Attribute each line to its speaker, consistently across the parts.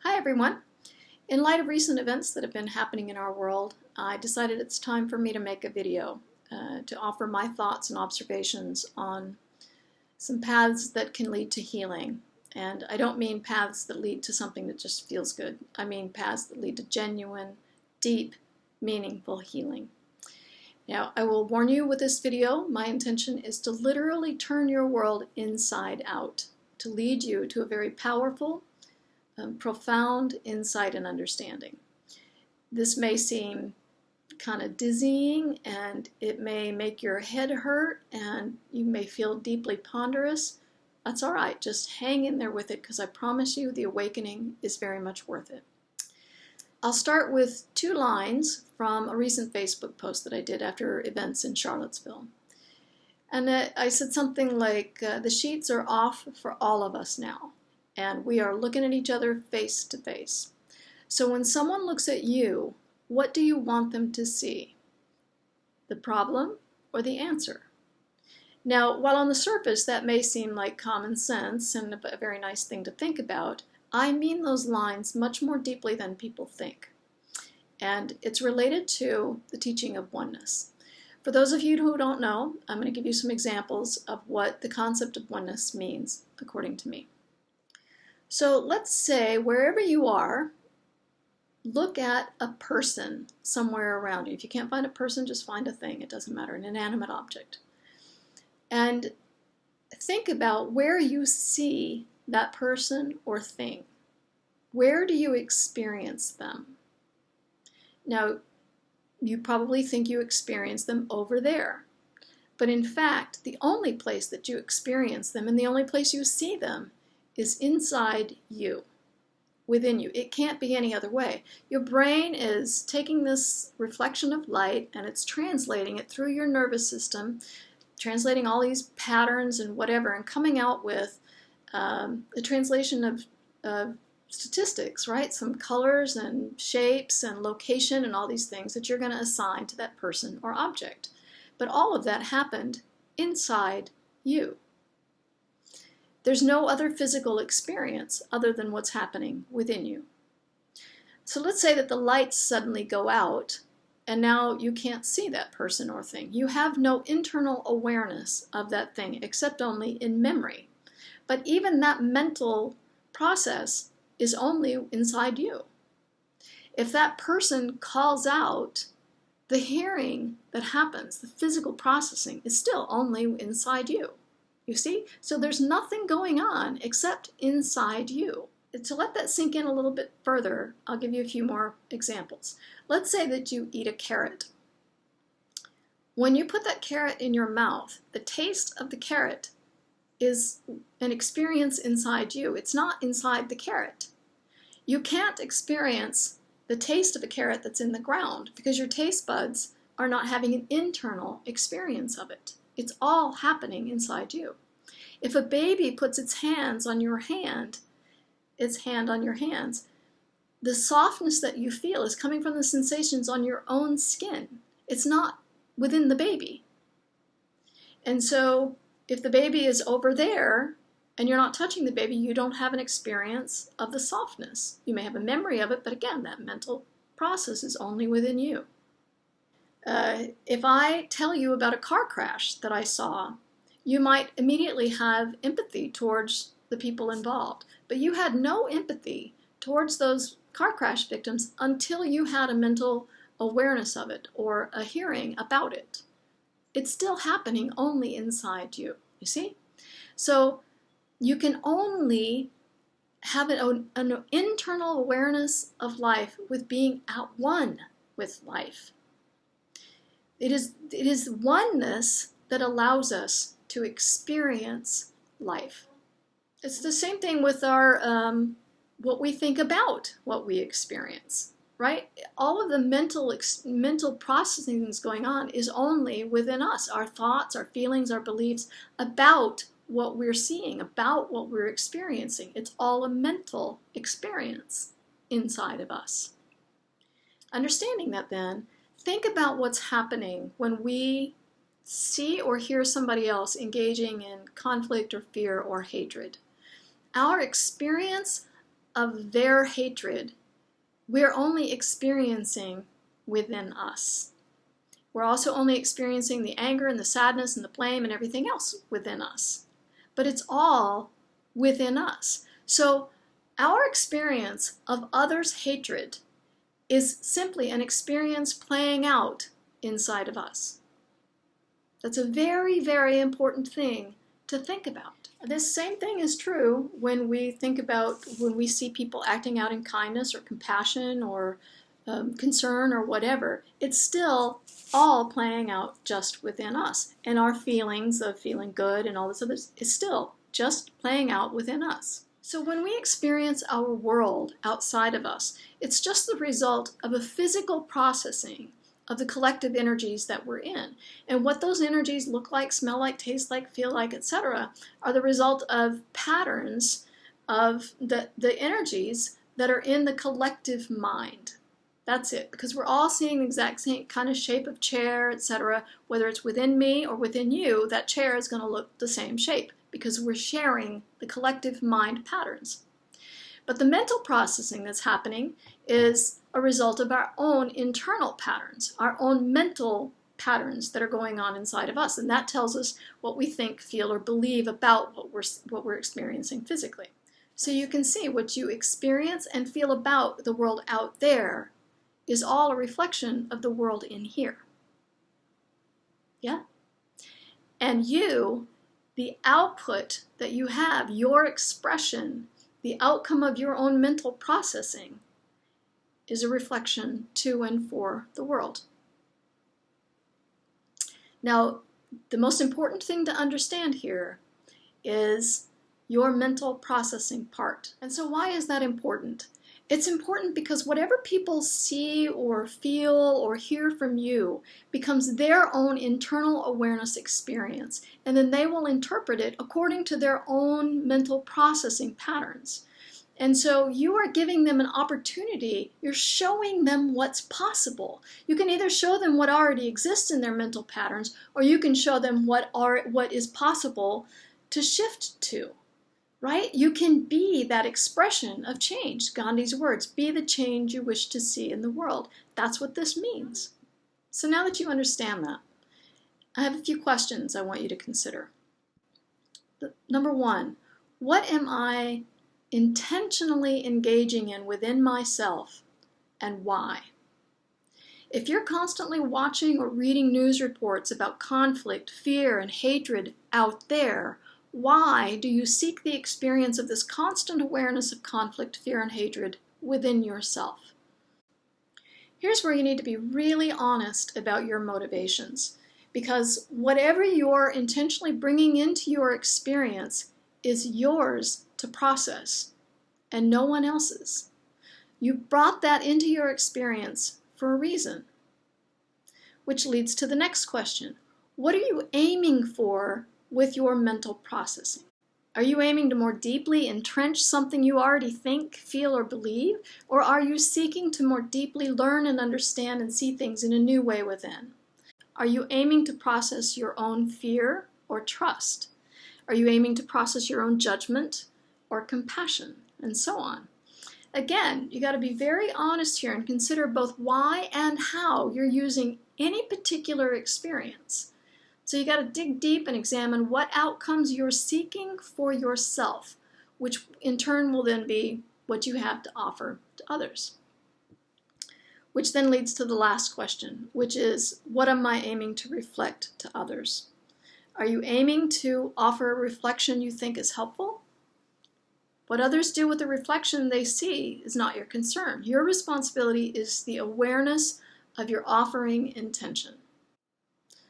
Speaker 1: Hi everyone. In light of recent events that have been happening in our world, I decided it's time for me to make a video to offer my thoughts and observations on some paths that can lead to healing. And I don't mean paths that lead to something that just feels good. I mean paths that lead to genuine, deep, meaningful healing. Now, I will warn you with this video, my intention is to literally turn your world inside out, to lead you to a very powerful, profound insight and understanding. This may seem kind of dizzying, and it may make your head hurt, and you may feel deeply ponderous. That's all right. Just hang in there with it, because I promise you the awakening is very much worth it. I'll start with two lines from a recent Facebook post that I did after events in Charlottesville. And I said something like, the sheets are off for all of us now, and we are looking at each other face to face. So when someone looks at you, what do you want them to see? The problem or the answer? Now, while on the surface that may seem like common sense and a very nice thing to think about, I mean those lines much more deeply than people think. And it's related to the teaching of oneness. For those of you who don't know, I'm going to give you some examples of what the concept of oneness means, according to me. So let's say wherever you are, look at a person somewhere around you. If you can't find a person, just find a thing. It doesn't matter, an inanimate object. And think about where you see that person or thing. Where do you experience them? Now, you probably think you experience them over there. But in fact, the only place that you experience them and the only place you see them is inside you, within you. It can't be any other way. Your brain is taking this reflection of light and it's translating it through your nervous system, translating all these patterns and whatever, and coming out with the translation of statistics, right? Some colors and shapes and location and all these things that you're going to assign to that person or object. But all of that happened inside you. There's no other physical experience other than what's happening within you. So let's say that the lights suddenly go out and now you can't see that person or thing. You have no internal awareness of that thing except only in memory. But even that mental process is only inside you. If that person calls out, the hearing that happens, the physical processing, is still only inside you. You see? So there's nothing going on except inside you. To let that sink in a little bit further, I'll give you a few more examples. Let's say that you eat a carrot. When you put that carrot in your mouth, the taste of the carrot is an experience inside you. It's not inside the carrot. You can't experience the taste of a carrot that's in the ground because your taste buds are not having an internal experience of it. It's all happening inside you. If a baby puts its hands on your hand, its hand on your hands, the softness that you feel is coming from the sensations on your own skin. It's not within the baby. And so if the baby is over there and you're not touching the baby, you don't have an experience of the softness. You may have a memory of it, but again, that mental process is only within you. If I tell you about a car crash that I saw, you might immediately have empathy towards the people involved. But you had no empathy towards those car crash victims until you had a mental awareness of it or a hearing about it. It's still happening only inside you, you see? So you can only have an internal awareness of life with being at one with life. It is oneness that allows us to experience life. It's the same thing with our what we think about what we experience, right? All of the mental processing that's going on is only within us. Our thoughts, our feelings, our beliefs about what we're seeing, about what we're experiencing. It's all a mental experience inside of us. Understanding that then, think about what's happening when we see or hear somebody else engaging in conflict or fear or hatred. Our experience of their hatred, we're only experiencing within us. We're also only experiencing the anger and the sadness and the blame and everything else within us. But it's all within us. So our experience of others' hatred is simply an experience playing out inside of us. That's a very, very important thing to think about. This same thing is true when we think about when we see people acting out in kindness or compassion or concern or whatever. It's still all playing out just within us. And our feelings of feeling good and all this other is still just playing out within us. So when we experience our world outside of us, it's just the result of a physical processing of the collective energies that we're in. And what those energies look like, smell like, taste like, feel like, etc., are the result of patterns of the energies that are in the collective mind. That's it, because we're all seeing the exact same kind of shape of chair, etc. Whether it's within me or within you, that chair is going to look the same shape because we're sharing the collective mind patterns. But the mental processing that's happening is a result of our own internal patterns, our own mental patterns that are going on inside of us, and that tells us what we think, feel, or believe about what we're experiencing physically. So you can see what you experience and feel about the world out there is all a reflection of the world in here. Yeah? And you, the output that you have, your expression, the outcome of your own mental processing, is a reflection to and for the world. Now, the most important thing to understand here is your mental processing part. And so why is that important? It's important because whatever people see or feel or hear from you becomes their own internal awareness experience, and then they will interpret it according to their own mental processing patterns. And so you are giving them an opportunity, you're showing them what's possible. You can either show them what already exists in their mental patterns, or you can show them what is possible to shift to. Right? You can be that expression of change. Gandhi's words, be the change you wish to see in the world. That's what this means. So now that you understand that, I have a few questions I want you to consider. Number one, what am I intentionally engaging in within myself and why? If you're constantly watching or reading news reports about conflict, fear, and hatred out there, why do you seek the experience of this constant awareness of conflict, fear, and hatred within yourself? Here's where you need to be really honest about your motivations, because whatever you're intentionally bringing into your experience is yours to process and no one else's. You brought that into your experience for a reason, which leads to the next question. What are you aiming for with your mental processing? Are you aiming to more deeply entrench something you already think, feel, or believe? Or are you seeking to more deeply learn and understand and see things in a new way within? Are you aiming to process your own fear or trust? Are you aiming to process your own judgment or compassion? And so on. Again, you got to be very honest here and consider both why and how you're using any particular experience. So you got to dig deep and examine what outcomes you're seeking for yourself, which in turn will then be what you have to offer to others. Which then leads to the last question, which is, what am I aiming to reflect to others? Are you aiming to offer a reflection you think is helpful? What others do with the reflection they see is not your concern. Your responsibility is the awareness of your offering intention.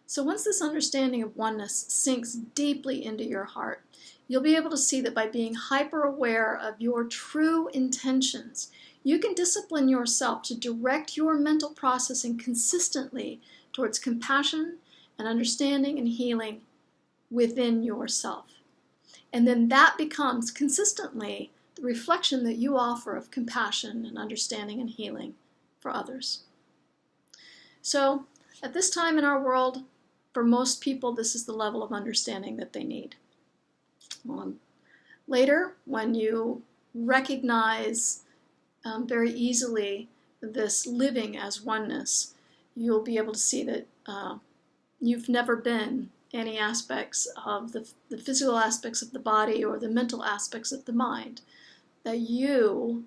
Speaker 1: So once this understanding of oneness sinks deeply into your heart, you'll be able to see that by being hyper-aware of your true intentions, you can discipline yourself to direct your mental processing consistently towards compassion and understanding and healing within yourself. And then that becomes consistently the reflection that you offer of compassion and understanding and healing for others. So at this time in our world, for most people, this is the level of understanding that they need. Later, when you recognize very easily this living as oneness, you'll be able to see that you've never been any aspects of the physical aspects of the body or the mental aspects of the mind, that you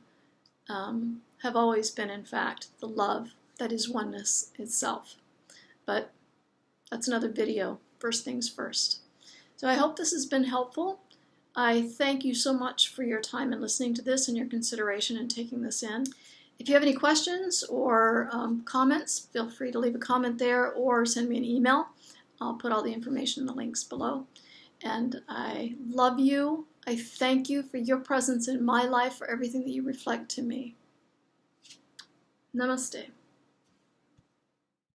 Speaker 1: have always been, in fact, the love that is oneness itself. But that's another video. First things first. So I hope this has been helpful. I thank you so much for your time in listening to this and your consideration in taking this in. If you have any questions or comments, feel free to leave a comment there or send me an email. I'll put all the information in the links below. And I love you. I thank you for your presence in my life, for everything that you reflect to me. Namaste.